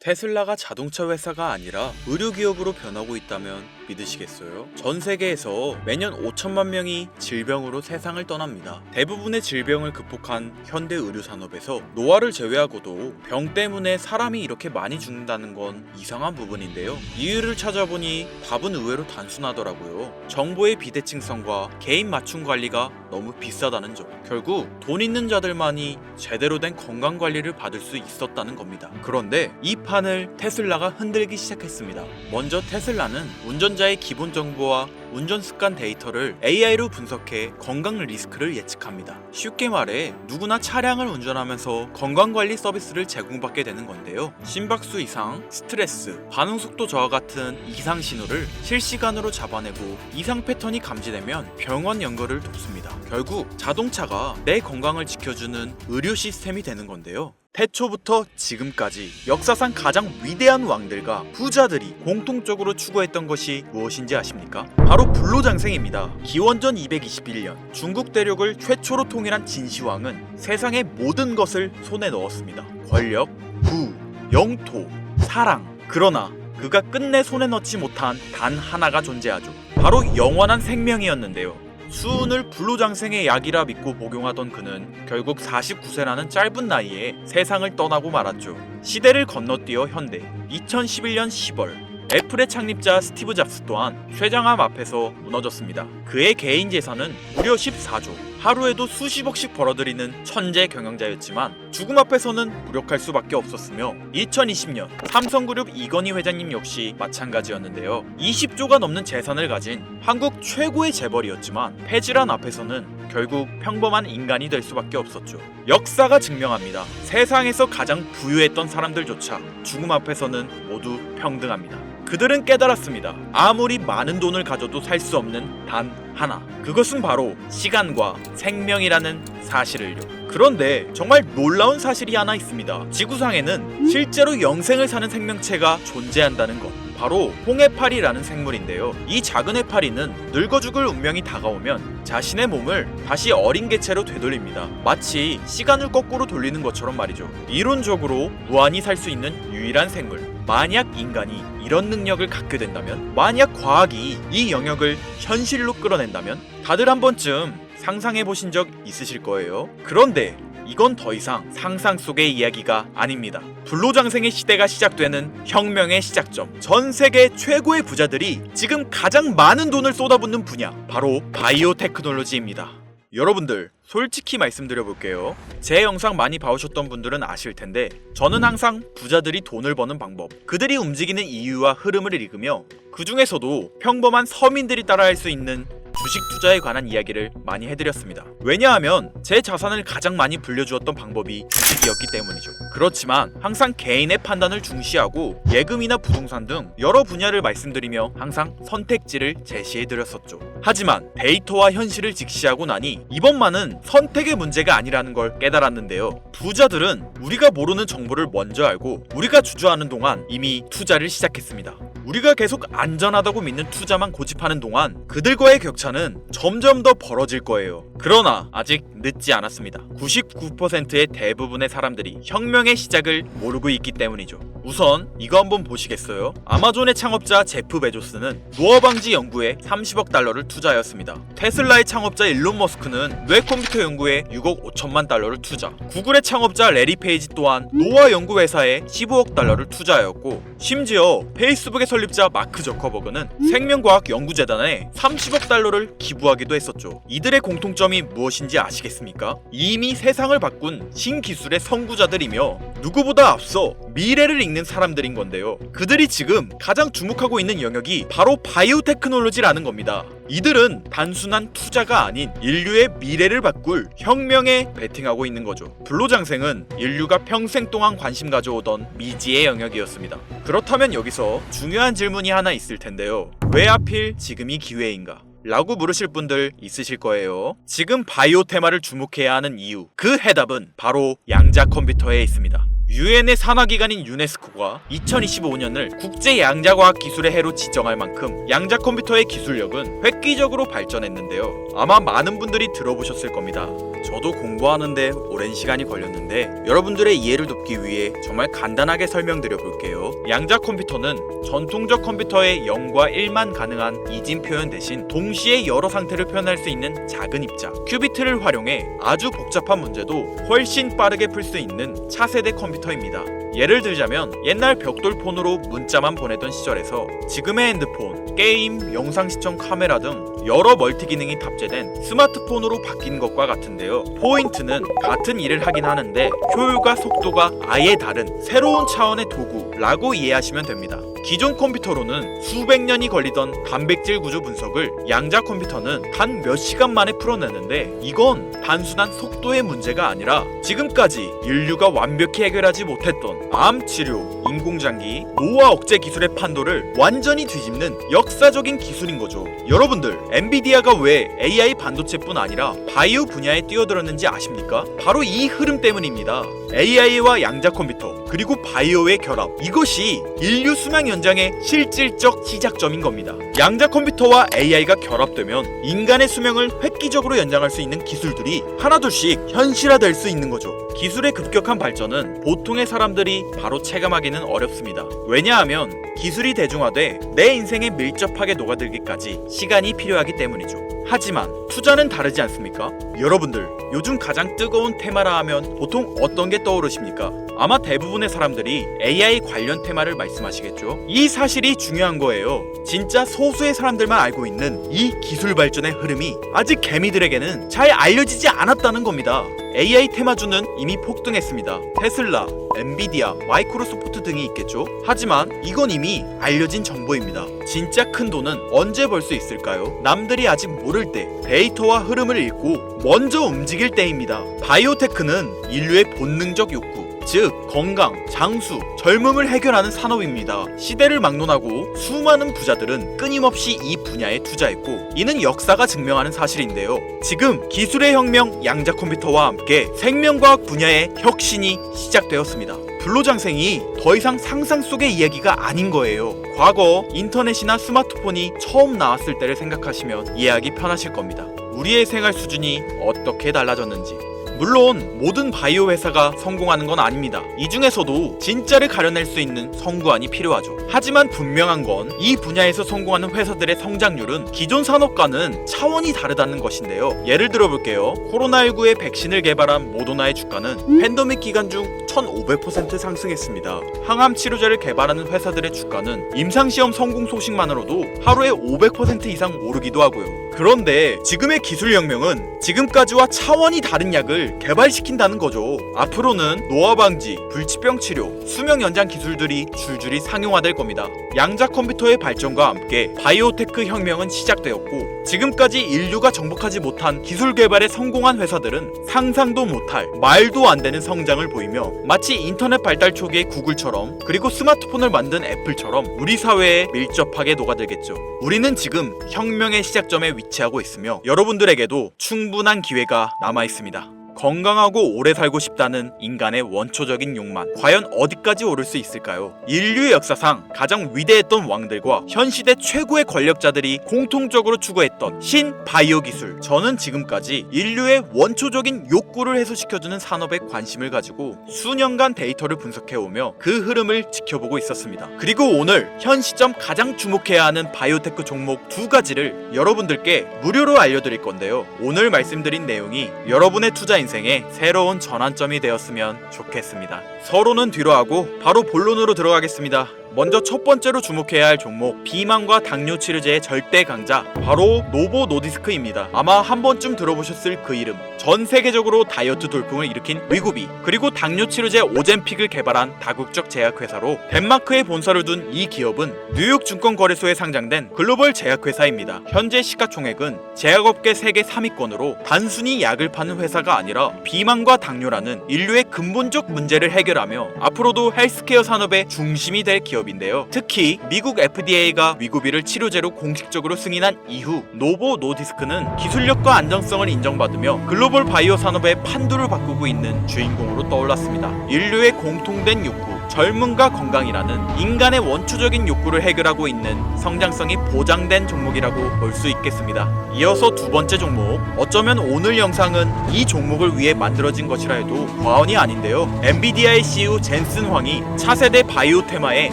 테슬라가 자동차 회사가 아니라 의료기업으로 변하고 있다면 믿으시겠어요? 전 세계에서 매년 5천만 명이 질병으로 세상을 떠납니다. 대부분의 질병을 극복한 현대 의료산업에서 노화를 제외하고도 병 때문에 사람이 이렇게 많이 죽는다는 건 이상한 부분인데요. 이유를 찾아보니 답은 의외로 단순하더라고요. 정보의 비대칭성과 개인 맞춤 관리가 너무 비싸다는 점. 결국 돈 있는 자들만이 제대로 된 건강관리를 받을 수 있었다는 겁니다. 그런데 이 판을 테슬라가 흔들기 시작했습니다. 먼저 테슬라는 운전자의 기본 정보와 운전 습관 데이터를 AI로 분석해 건강 리스크를 예측합니다. 쉽게 말해 누구나 차량을 운전하면서 건강관리 서비스를 제공받게 되는 건데요. 심박수 이상, 스트레스, 반응 속도 저하 같은 이상 신호를 실시간으로 잡아내고 이상 패턴이 감지되면 병원 연결을 돕습니다. 결국 자동차가 내 건강을 지켜주는 의료 시스템이 되는 건데요. 태초부터 지금까지 역사상 가장 위대한 왕들과 부자들이 공통적으로 추구했던 것이 무엇인지 아십니까? 바로 불로장생입니다. 기원전 221년 중국 대륙을 최초로 통일한 진시황은 세상의 모든 것을 손에 넣었습니다. 권력, 부, 영토, 사랑. 그러나 그가 끝내 손에 넣지 못한 단 하나가 존재하죠. 바로 영원한 생명이었는데요. 수은을 불로장생의 약이라 믿고 복용하던 그는 결국 49세라는 짧은 나이에 세상을 떠나고 말았죠. 시대를 건너뛰어 현대 2011년 10월 애플의 창립자 스티브 잡스 또한 쇠장암 앞에서 무너졌습니다. 그의 개인 재산은 무려 14조, 하루에도 수십억씩 벌어들이는 천재 경영자였지만 죽음 앞에서는 무력할 수밖에 없었으며 2020년 삼성그룹 이건희 회장님 역시 마찬가지였는데요. 20조가 넘는 재산을 가진 한국 최고의 재벌이었지만 폐질환 앞에서는 결국 평범한 인간이 될 수밖에 없었죠. 역사가 증명합니다. 세상에서 가장 부유했던 사람들조차 죽음 앞에서는 모두 평등합니다. 그들은 깨달았습니다. 아무리 많은 돈을 가져도 살 수 없는 단 하나. 그것은 바로 시간과 생명이라는 사실을요. 그런데 정말 놀라운 사실이 하나 있습니다. 지구상에는 실제로 영생을 사는 생명체가 존재한다는 것. 바로 홍해파리라는 생물인데요. 이 작은 해파리는 늙어 죽을 운명이 다가오면 자신의 몸을 다시 어린 개체로 되돌립니다. 마치 시간을 거꾸로 돌리는 것처럼 말이죠. 이론적으로 무한히 살 수 있는 유일한 생물. 만약 인간이 이런 능력을 갖게 된다면, 만약 과학이 이 영역을 현실로 끌어낸다면 다들 한 번쯤 상상해 보신 적 있으실 거예요. 그런데 이건 더 이상 상상 속의 이야기가 아닙니다. 불로장생의 시대가 시작되는 혁명의 시작점. 전 세계 최고의 부자들이 지금 가장 많은 돈을 쏟아붓는 분야, 바로 바이오 테크놀로지입니다. 여러분들 솔직히 말씀드려볼게요. 제 영상 많이 봐오셨던 분들은 아실 텐데 저는 항상 부자들이 돈을 버는 방법, 그들이 움직이는 이유와 흐름을 읽으며 그 중에서도 평범한 서민들이 따라할 수 있는 주식 투자에 관한 이야기를 많이 해드렸습니다. 왜냐하면 제 자산을 가장 많이 불려주었던 방법이 주식이었기 때문이죠. 그렇지만 항상 개인의 판단을 중시하고 예금이나 부동산 등 여러 분야를 말씀드리며 항상 선택지를 제시해드렸었죠. 하지만 데이터와 현실을 직시하고 나니 이번만은 선택의 문제가 아니라는 걸 깨달았는데요. 부자들은 우리가 모르는 정보를 먼저 알고 우리가 주저하는 동안 이미 투자를 시작했습니다. 우리가 계속 안전하다고 믿는 투자만 고집하는 동안 그들과의 격차는 점점 더 벌어질 거예요. 그러나 아직 늦지 않았습니다. 99%의 대부분의 사람들이 혁명의 시작을 모르고 있기 때문이죠. 우선 이거 한번 보시겠어요? 아마존의 창업자 제프 베조스는 노화 방지 연구에 30억 달러를 투자하였습니다. 테슬라의 창업자 일론 머스크는 뇌 컴퓨터 연구에 6억 5천만 달러를 투자. 구글의 창업자 레리 페이지 또한 노화 연구 회사에 15억 달러를 투자하였고, 심지어 페이스북의 설립자 마크 저커버그는 생명과학 연구재단에 30억 달러를 기부하기도 했었죠. 이들의 공통점이 무엇인지 아시겠습니까? 이미 세상을 바꾼 신기술의 선구자들이며 누구보다 앞서 미래를 읽는 사람들인 건데요. 그들이 지금 가장 주목하고 있는 영역이 바로 바이오 테크놀로지라는 겁니다. 이들은 단순한 투자가 아닌 인류의 미래를 바꿀 혁명에 베팅하고 있는 거죠. 불로장생은 인류가 평생 동안 관심 가져오던 미지의 영역이었습니다. 그렇다면 여기서 중요한 질문이 하나 있을 텐데요. 왜 하필 지금이 기회인가? 라고 물으실 분들 있으실 거예요. 지금 바이오 테마를 주목해야 하는 이유, 그 해답은 바로 양자 컴퓨터에 있습니다. 유엔의 산하기관인 유네스코가 2025년을 국제양자과학 기술의 해로 지정할 만큼 양자 컴퓨터의 기술력은 획기적으로 발전했는데요. 아마 많은 분들이 들어보셨을 겁니다. 저도 공부하는데 오랜 시간이 걸렸는데 여러분들의 이해를 돕기 위해 정말 간단하게 설명드려 볼게요. 양자 컴퓨터는 전통적 컴퓨터의 0과 1만 가능한 이진 표현 대신 동시에 여러 상태를 표현할 수 있는 작은 입자 큐비트를 활용해 아주 복잡한 문제도 훨씬 빠르게 풀 수 있는 차세대 컴퓨터입니다. 예를 들자면 옛날 벽돌폰으로 문자만 보내던 시절에서 지금의 핸드폰, 게임, 영상 시청 카메라 등 여러 멀티 기능이 탑재된 스마트폰으로 바뀐 것과 같은데요. 포인트는 같은 일을 하긴 하는데 효율과 속도가 아예 다른 새로운 차원의 도구라고 이해하시면 됩니다. 기존 컴퓨터로는 수백 년이 걸리던 단백질 구조 분석을 양자 컴퓨터는 단 몇 시간 만에 풀어내는데 이건 단순한 속도의 문제가 아니라 지금까지 인류가 완벽히 해결하지 못했던 암 치료, 인공장기, 노화 억제 기술의 판도를 완전히 뒤집는 역사적인 기술인 거죠. 여러분들, 엔비디아가 왜 AI 반도체뿐 아니라 바이오 분야에 뛰어들었는지 아십니까? 바로 이 흐름 때문입니다. AI와 양자 컴퓨터 그리고 바이오의 결합, 이것이 인류 수명 연장의 실질적 시작점인 겁니다. 양자 컴퓨터와 AI가 결합되면 인간의 수명을 획기적으로 연장할 수 있는 기술들이 하나둘씩 현실화될 수 있는 거죠. 기술의 급격한 발전은 보통의 사람들이 바로 체감하기는 어렵습니다. 왜냐하면 기술이 대중화돼 내 인생에 밀접하게 녹아들기까지 시간이 필요하기 때문이죠. 하지만 투자는 다르지 않습니까? 여러분들, 요즘 가장 뜨거운 테마라 하면 보통 어떤 게 떠오르십니까? 아마 대부분의 사람들이 AI 관련 테마를 말씀하시겠죠? 이 사실이 중요한 거예요. 진짜 소수의 사람들만 알고 있는 이 기술 발전의 흐름이 아직 개미들에게는 잘 알려지지 않았다는 겁니다. AI 테마주는 이미 폭등했습니다. 테슬라, 엔비디아, 마이크로소프트 등이 있겠죠? 하지만 이건 이미 알려진 정보입니다. 진짜 큰 돈은 언제 벌 수 있을까요? 남들이 아직 모를 때 데이터와 흐름을 읽고 먼저 움직일 때입니다. 바이오테크는 인류의 본능적 욕구, 즉 건강, 장수, 젊음을 해결하는 산업입니다. 시대를 막론하고 수많은 부자들은 끊임없이 이 분야에 투자했고 이는 역사가 증명하는 사실인데요. 지금 기술의 혁명 양자 컴퓨터와 함께 생명과학 분야의 혁신이 시작되었습니다. 불로장생이 더 이상 상상 속의 이야기가 아닌 거예요. 과거 인터넷이나 스마트폰이 처음 나왔을 때를 생각하시면 이해하기 편하실 겁니다. 우리의 생활 수준이 어떻게 달라졌는지. 물론 모든 바이오 회사가 성공하는 건 아닙니다. 이 중에서도 진짜를 가려낼 수 있는 선구안이 필요하죠. 하지만 분명한 건 이 분야에서 성공하는 회사들의 성장률은 기존 산업과는 차원이 다르다는 것인데요. 예를 들어볼게요. 코로나19의 백신을 개발한 모더나의 주가는 팬데믹 기간 중 1500% 상승했습니다. 항암 치료제를 개발하는 회사들의 주가는 임상시험 성공 소식만으로도 하루에 500% 이상 오르기도 하고요. 그런데 지금의 기술혁명은 지금까지와 차원이 다른 약을 개발시킨다는 거죠. 앞으로는 노화 방지, 불치병 치료, 수명 연장 기술들이 줄줄이 상용화될 겁니다. 양자 컴퓨터의 발전과 함께 바이오테크 혁명은 시작되었고 지금까지 인류가 정복하지 못한 기술 개발에 성공한 회사들은 상상도 못할 말도 안 되는 성장을 보이며 마치 인터넷 발달 초기의 구글처럼 그리고 스마트폰을 만든 애플처럼 우리 사회에 밀접하게 녹아들겠죠. 우리는 지금 혁명의 시작점에 위치하고 있으며 여러분들에게도 충분한 기회가 남아 있습니다. 건강하고 오래 살고 싶다는 인간의 원초적인 욕망, 과연 어디까지 오를 수 있을까요? 인류의 역사상 가장 위대했던 왕들과 현 시대 최고의 권력자들이 공통적으로 추구했던 신바이오 기술. 저는 지금까지 인류의 원초적인 욕구를 해소시켜주는 산업에 관심을 가지고 수년간 데이터를 분석해오며 그 흐름을 지켜보고 있었습니다. 그리고 오늘 현 시점 가장 주목해야 하는 바이오테크 종목 두 가지를 여러분들께 무료로 알려드릴 건데요. 오늘 말씀드린 내용이 여러분의 투자 인생의 새로운 전환점이 되었으면 좋겠습니다. 서로는 뒤로 하고 바로 본론으로 들어가겠습니다. 먼저 첫 번째로 주목해야 할 종목, 비만과 당뇨 치료제의 절대 강자, 바로 노보 노디스크입니다. 아마 한 번쯤 들어보셨을 그 이름. 전 세계적으로 다이어트 돌풍을 일으킨 위고비, 그리고 당뇨 치료제 오젬픽을 개발한 다국적 제약회사로 덴마크에 본사를 둔 이 기업은 뉴욕 증권거래소에 상장된 글로벌 제약회사입니다. 현재 시가총액은 제약업계 세계 3위권으로 단순히 약을 파는 회사가 아니라 비만과 당뇨라는 인류의 근본적 문제를 해결하며 앞으로도 헬스케어 산업의 중심이 될 기업 기업인데요. 특히 미국 FDA가 위고비를 치료제로 공식적으로 승인한 이후 노보 노디스크는 기술력과 안정성을 인정받으며 글로벌 바이오 산업의 판도를 바꾸고 있는 주인공으로 떠올랐습니다. 인류의 공통된 욕구, 젊음과 건강이라는 인간의 원초적인 욕구를 해결하고 있는 성장성이 보장된 종목이라고 볼 수 있겠습니다. 이어서 두 번째 종목, 어쩌면 오늘 영상은 이 종목을 위해 만들어진 것이라 해도 과언이 아닌데요. 엔비디아의 CEO 젠슨 황이 차세대 바이오 테마에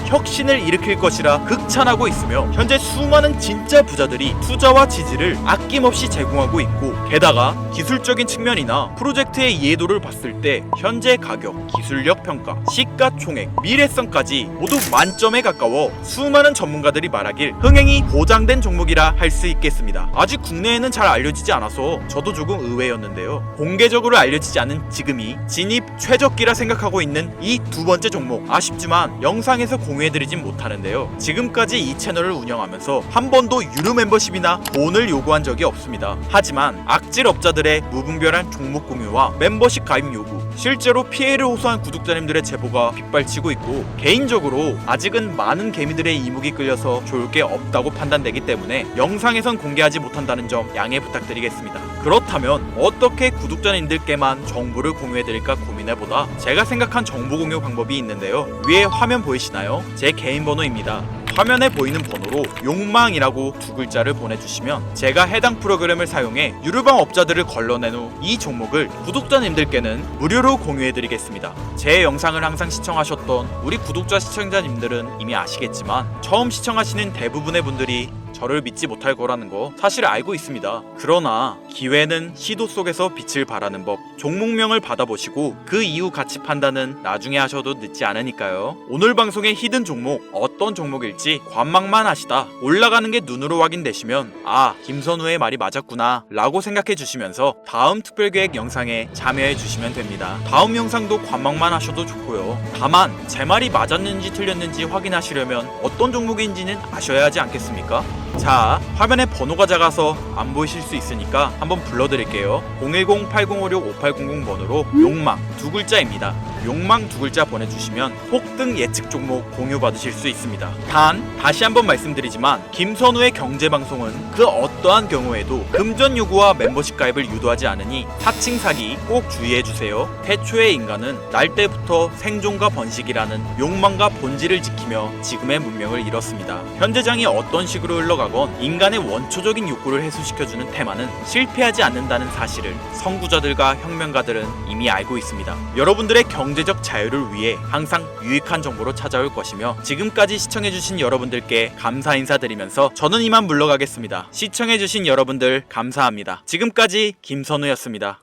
혁신을 일으킬 것이라 극찬하고 있으며 현재 수많은 진짜 부자들이 투자와 지지를 아낌없이 제공하고 있고, 게다가 기술적인 측면이나 프로젝트의 이해도를 봤을 때 현재 가격, 기술력 평가, 시가총액, 미래성까지 모두 만점에 가까워 수많은 전문가들이 말하길 흥행이 보장된 종목이라 할 수 있겠습니다. 아직 국내에는 잘 알려지지 않아서 저도 조금 의외였는데요. 공개적으로 알려지지 않은 지금이 진입 최적기라 생각하고 있는 이 두 번째 종목, 아쉽지만 영상에서 공유해드리진 못하는데요. 지금까지 이 채널을 운영하면서 한 번도 유료 멤버십이나 돈을 요구한 적이 없습니다. 하지만 악질 업자들의 무분별한 종목 공유와 멤버십 가입 요구, 실제로 피해를 호소한 구독자님들의 제보가 빗발치고 있고, 개인적으로 아직은 많은 개미들의 이목이 끌려서 좋을 게 없다고 판단되기 때문에 영상에선 공개하지 못한다는 점 양해 부탁드리겠습니다. 그렇다면 어떻게 구독자님들께만 정보를 공유해드릴까 고민해보다 제가 생각한 정보 공유 방법이 있는데요. 위에 화면 보이시나요? 제 개인 번호입니다. 화면에 보이는 번호로 욕망이라고 두 글자를 보내주시면 제가 해당 프로그램을 사용해 유료방 업자들을 걸러낸 후 이 종목을 구독자님들께는 무료로 공유해드리겠습니다. 제 영상을 항상 시청하셨던 우리 구독자 시청자님들은 이미 아시겠지만 처음 시청하시는 대부분의 분들이 저를 믿지 못할 거라는 거 사실 알고 있습니다. 그러나 기회는 시도 속에서 빛을 발하는 법, 종목명을 받아보시고 그 이후 가치 판단은 나중에 하셔도 늦지 않으니까요. 오늘 방송의 히든 종목, 어떤 종목일지 관망만 하시다 올라가는 게 눈으로 확인되시면 아, 김선우의 말이 맞았구나 라고 생각해 주시면서 다음 특별계획 영상에 참여해 주시면 됩니다. 다음 영상도 관망만 하셔도 좋고요. 다만 제 말이 맞았는지 틀렸는지 확인하시려면 어떤 종목인지는 아셔야 하지 않겠습니까? 자, 화면에 번호가 작아서 안 보이실 수 있으니까 한번 불러드릴게요. 010-8056-5800번으로 욕망 두 글자입니다. 욕망 두 글자 보내주시면 폭등 예측 종목 공유 받으실 수 있습니다. 단, 다시 한번 말씀드리지만 김선우의 경제방송은 그 어떠한 경우에도 금전 요구와 멤버십 가입을 유도하지 않으니 사칭 사기 꼭 주의해주세요. 태초의 인간은 날 때부터 생존과 번식이라는 욕망과 본질을 지키며 지금의 문명을 이뤘습니다. 현재장이 어떤 식으로 흘러가건 인간의 원초적인 욕구를 해소시켜주는 테마는 실패하지 않는다는 사실을 선구자들과 혁명가들은 이미 알고 있습니다. 여러분들의 경제적 자유를 위해 항상 유익한 정보로 찾아올 것이며, 지금까지 시청해주신 여러분들께 감사 인사드리면서 저는 이만 물러가겠습니다. 시청해주신 여러분들 감사합니다. 지금까지 김선우였습니다.